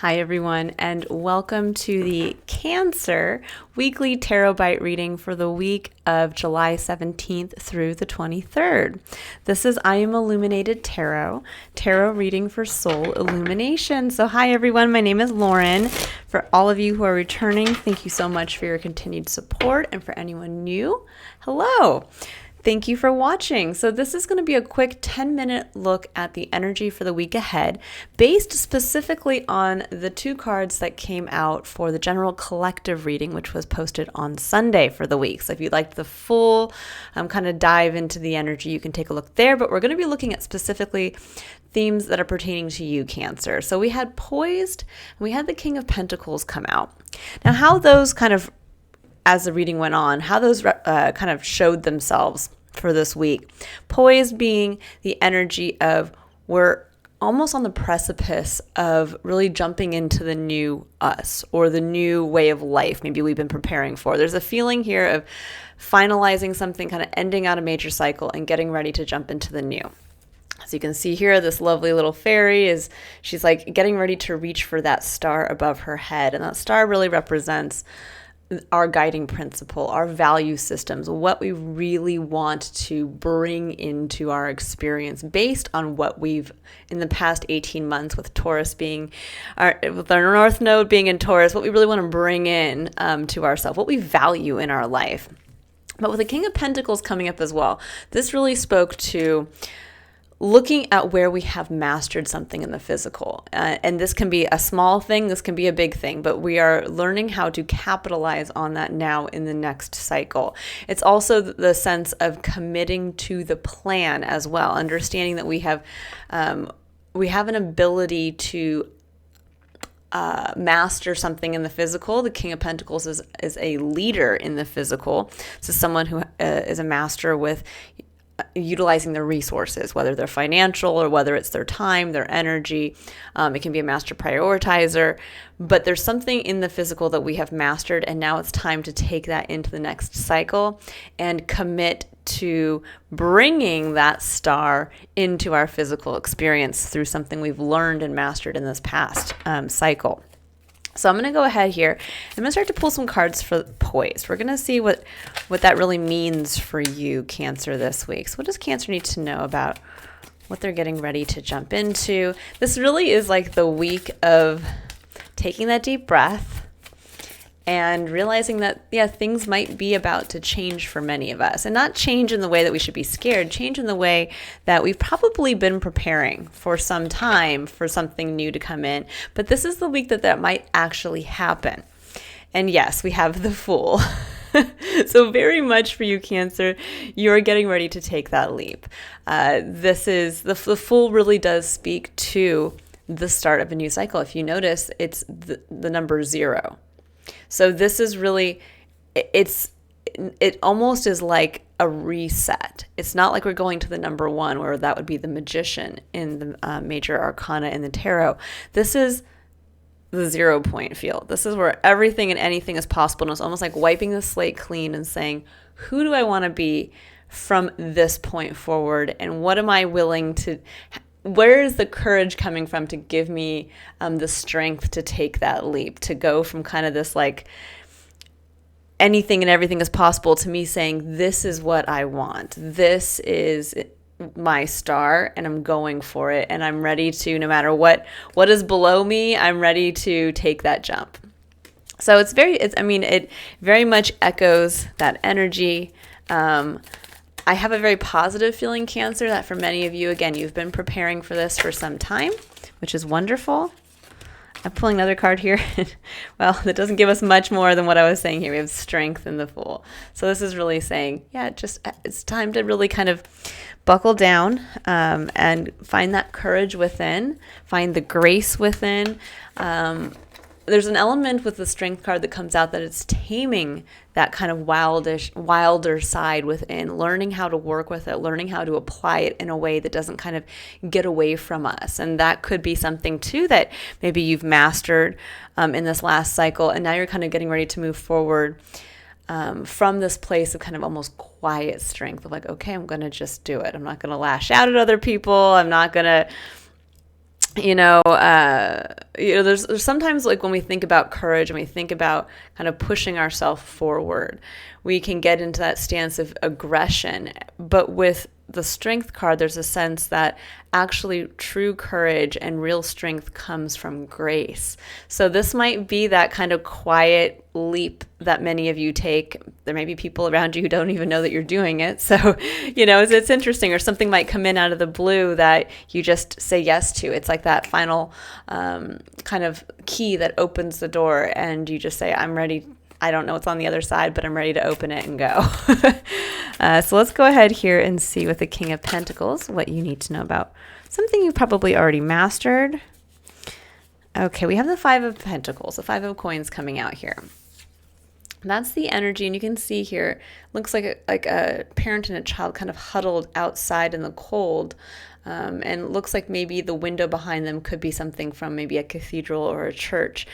Hi, everyone, and welcome to the Cancer weekly tarot bite reading for the week of July 17th through the 23rd. This is I Am Illuminated tarot reading for Soul Illumination. So hi, everyone. My name is Lauren. For all of you who are returning, thank you so much for your continued support. And for anyone new, hello. Thank you for watching. So this is going to be a quick 10-minute look at the energy for the week ahead, based specifically on the two cards that came out for the general collective reading, which was posted on Sunday for the week. So if you'd like the full kind of dive into the energy, you can take a look there. But we're going to be looking at specifically themes that are pertaining to you, Cancer. So we had Poised, and we had the King of Pentacles come out. Now, how those kind of, as the reading went on, how those kind of showed themselves for this week. Poised being the energy of we're almost on the precipice of really jumping into the new us or the new way of life maybe we've been preparing for. There's a feeling here of finalizing something, kind of ending out a major cycle and getting ready to jump into the new. As you can see here, this lovely little fairy she's like getting ready to reach for that star above her head. And that star really represents our guiding principle, our value systems, what we really want to bring into our experience based on what we've in the past 18 months with Taurus being with our North Node being in Taurus, what we really want to bring in to ourselves, what we value in our life. But with the King of Pentacles coming up as well, this really spoke to looking at where we have mastered something in the physical. And this can be a small thing, this can be a big thing, but we are learning how to capitalize on that now in the next cycle. It's also the sense of committing to the plan as well, understanding that we have an ability to master something in the physical. The King of Pentacles is a leader in the physical. So someone who is a master with utilizing their resources, whether they're financial or whether it's their time, their energy. It can be a master prioritizer, but there's something in the physical that we have mastered, and now it's time to take that into the next cycle and commit to bringing that star into our physical experience through something we've learned and mastered in this past cycle. So I'm going to go ahead here. I'm going to start to pull some cards for Poised. We're going to see what that really means for you, Cancer, this week. So what does Cancer need to know about what they're getting ready to jump into? This really is like the week of taking that deep breath and realizing that, things might be about to change for many of us. And not change in the way that we should be scared, change in the way that we've probably been preparing for some time for something new to come in. But this is the week that might actually happen. And yes, we have the Fool. So very much for you, Cancer, you're getting ready to take that leap. This is the Fool really does speak to the start of a new cycle. If you notice, it's the number 0. So this is really, it almost is like a reset. It's not like we're going to the number 1, where that would be the Magician in the major arcana in the tarot. This is the 0 point field. This is where everything and anything is possible. And it's almost like wiping the slate clean and saying, who do I want to be from this point forward? And what am I willing to... Where is the courage coming from to give me the strength to take that leap, to go from kind of this like anything and everything is possible to me saying, this is what I want. This is my star and I'm going for it. And I'm ready to, no matter what is below me, I'm ready to take that jump. So it very much echoes that energy. I have a very positive feeling, Cancer, that for many of you, again, you've been preparing for this for some time, which is wonderful. I'm pulling another card here. Well, that doesn't give us much more than what I was saying here. We have Strength in the Fool. So this is really saying, it's time to really kind of buckle down and find that courage within, find the grace within. There's an element with the Strength card that comes out that it's taming that kind of wilder side within, learning how to work with it, learning how to apply it in a way that doesn't kind of get away from us. And that could be something too that maybe you've mastered in this last cycle, and now you're kind of getting ready to move forward from this place of kind of almost quiet strength of like, okay, I'm going to just do it. I'm not going to lash out at other people. I'm not going to There's sometimes like when we think about courage and we think about kind of pushing ourselves forward, we can get into that stance of aggression. But with the strength card, there's a sense that actually true courage and real strength comes from grace. So this might be that kind of quiet leap that many of you take. There may be people around you who don't even know that you're doing it. So, it's interesting, or something might come in out of the blue that you just say yes to. It's like that final kind of key that opens the door and you just say, I'm ready. I don't know what's on the other side, but I'm ready to open it and go. So let's go ahead here and see with the King of Pentacles what you need to know about something you probably already mastered. Okay, we have the Five of Pentacles, the Five of Coins coming out here. That's the energy, and you can see here, looks like a parent and a child kind of huddled outside in the cold. And looks like maybe the window behind them could be something from maybe a cathedral or a church.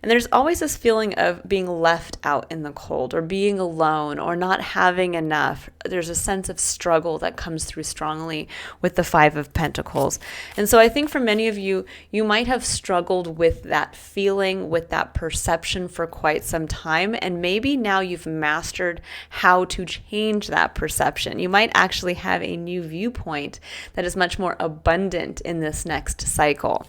And there's always this feeling of being left out in the cold, or being alone, or not having enough. There's a sense of struggle that comes through strongly with the Five of Pentacles. And so I think for many of you, you might have struggled with that feeling, with that perception for quite some time. And maybe now you've mastered how to change that perception. You might actually have a new viewpoint that is much more abundant in this next cycle.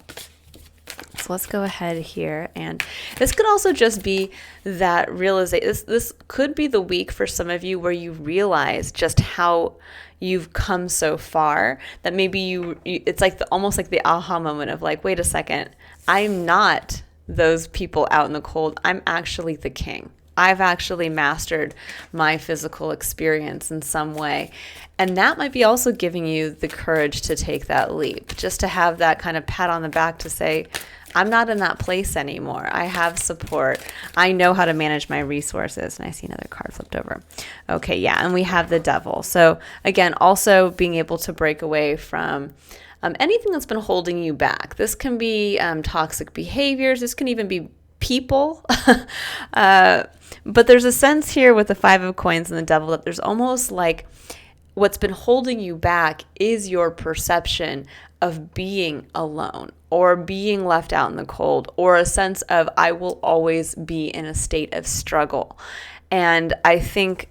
So let's go ahead here, and this could also just be that realization. This could be the week for some of you where you realize just how you've come so far, that maybe it's like almost like the aha moment of like, wait a second, I'm not those people out in the cold. I'm actually the king. I've actually mastered my physical experience in some way. And that might be also giving you the courage to take that leap, just to have that kind of pat on the back to say, I'm not in that place anymore. I have support. I know how to manage my resources. And I see another card flipped over. Okay, yeah, and we have the Devil. So again, also being able to break away from anything that's been holding you back. This can be toxic behaviors. This can even be people. But there's a sense here with the Five of Coins and the Devil that there's almost like what's been holding you back is your perception of being alone, or being left out in the cold, or a sense of I will always be in a state of struggle. And I think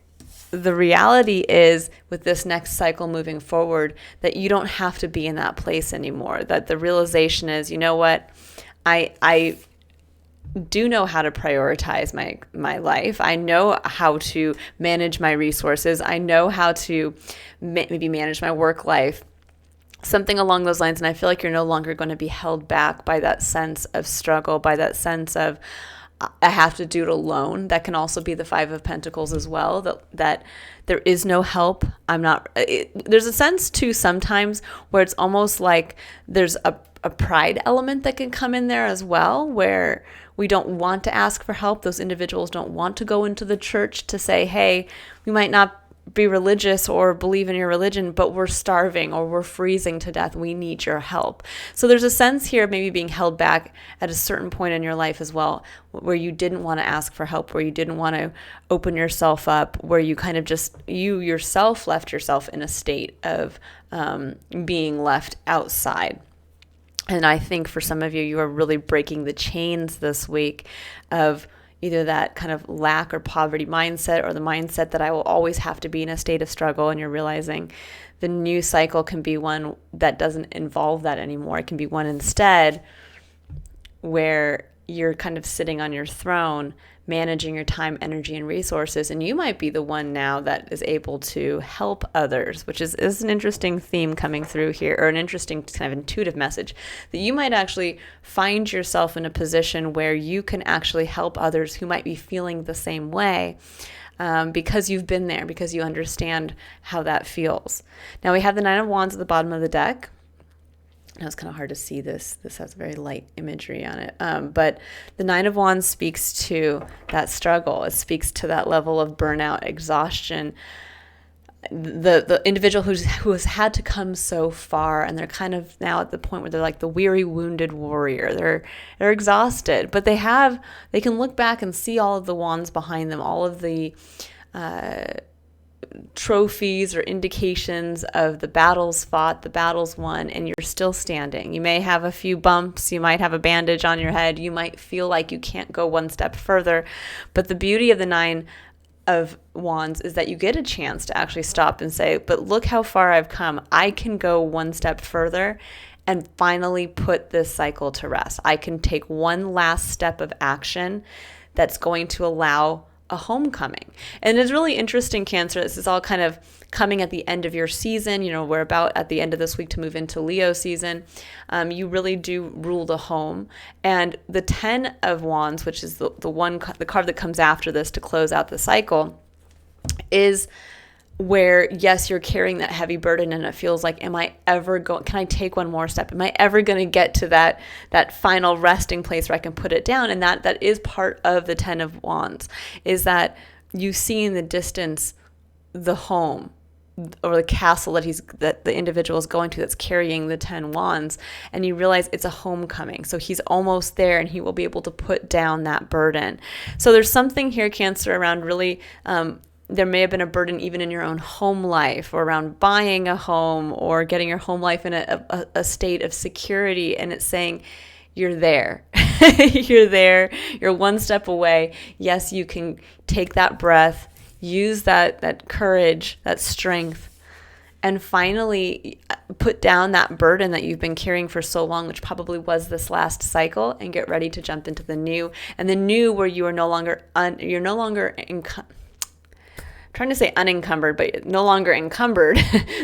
the reality is, with this next cycle moving forward, that you don't have to be in that place anymore. That the realization is, you know what, I do know how to prioritize my life. I know how to manage my resources. I know how to maybe manage my work life, something along those lines. And I feel like you're no longer going to be held back by that sense of struggle, by that sense of I have to do it alone. That can also be the Five of Pentacles as well, that there is no help. There's a sense too sometimes where it's almost like there's a pride element that can come in there as well, where we don't want to ask for help. Those individuals don't want to go into the church to say, hey, we might not be religious or believe in your religion, but we're starving or we're freezing to death. We need your help. So there's a sense here of maybe being held back at a certain point in your life as well, where you didn't want to ask for help, where you didn't want to open yourself up, where you kind of just, you yourself left yourself in a state of being left outside. And I think for some of you, you are really breaking the chains this week of either that kind of lack or poverty mindset, or the mindset that I will always have to be in a state of struggle. And you're realizing the new cycle can be one that doesn't involve that anymore. It can be one instead where you're kind of sitting on your throne, managing your time, energy, and resources. And you might be the one now that is able to help others, which is an interesting theme coming through here, or an interesting kind of intuitive message, that you might actually find yourself in a position where you can actually help others who might be feeling the same way, because you've been there, because you understand how that feels. Now we have the Nine of Wands at the bottom of the deck. Now it's kind of hard to see this. This has very light imagery on it. But the Nine of Wands speaks to that struggle. It speaks to that level of burnout, exhaustion. The individual who has had to come so far, and they're kind of now at the point where they're like the weary, wounded warrior. They're exhausted, but they can look back and see all of the wands behind them, all of the trophies or indications of the battles fought, the battles won, and you're still standing. You may have a few bumps, you might have a bandage on your head, you might feel like you can't go one step further, but the beauty of the Nine of Wands is that you get a chance to actually stop and say, but look how far I've come. I can go one step further and finally put this cycle to rest. I can take one last step of action that's going to allow a homecoming. And it's really interesting, Cancer. This is all kind of coming at the end of your season. You know, we're about at the end of this week to move into Leo season. You really do rule the home. And the 10 of Wands, which is the card that comes after this to close out the cycle, is where, yes, you're carrying that heavy burden and it feels like, can I take one more step? Am I ever going to get to that final resting place where I can put it down? And that is part of the 10 of Wands, is that you see in the distance the home or the castle that the individual is going to, that's carrying the 10 wands, and you realize it's a homecoming. So he's almost there and he will be able to put down that burden. So there's something here, Cancer, around really, there may have been a burden even in your own home life, or around buying a home or getting your home life in a state of security. And it's saying, you're there. You're there. You're one step away. Yes, you can take that breath, use that courage, that strength, and finally put down that burden that you've been carrying for so long, which probably was this last cycle, and get ready to jump into the new. And the new, where you are no longer trying to say unencumbered, but no longer encumbered,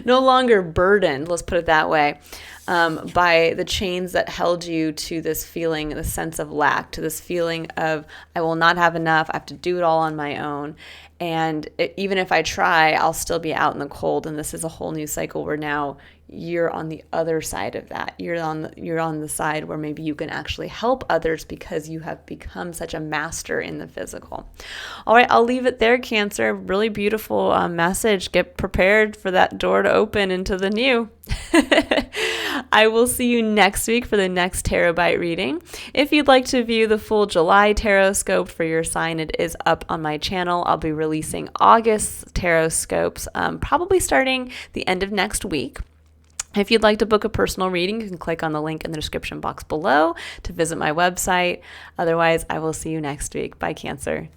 no longer burdened, let's put it that way, by the chains that held you to this feeling, the sense of lack, to this feeling of, I will not have enough, I have to do it all on my own. And even if I try, I'll still be out in the cold. And this is a whole new cycle where now you're on the other side of that. You're on the side where maybe you can actually help others because you have become such a master in the physical. All right, I'll leave it there, Cancer. Really beautiful message. Get prepared for that door to open into the new. I will see you next week for the next Tarot Bite reading. If you'd like to view the full July tarot scope for your sign, it is up on my channel. I'll be releasing August tarot scopes probably starting the end of next week. If you'd like to book a personal reading, you can click on the link in the description box below to visit my website. Otherwise, I will see you next week. Bye, Cancer.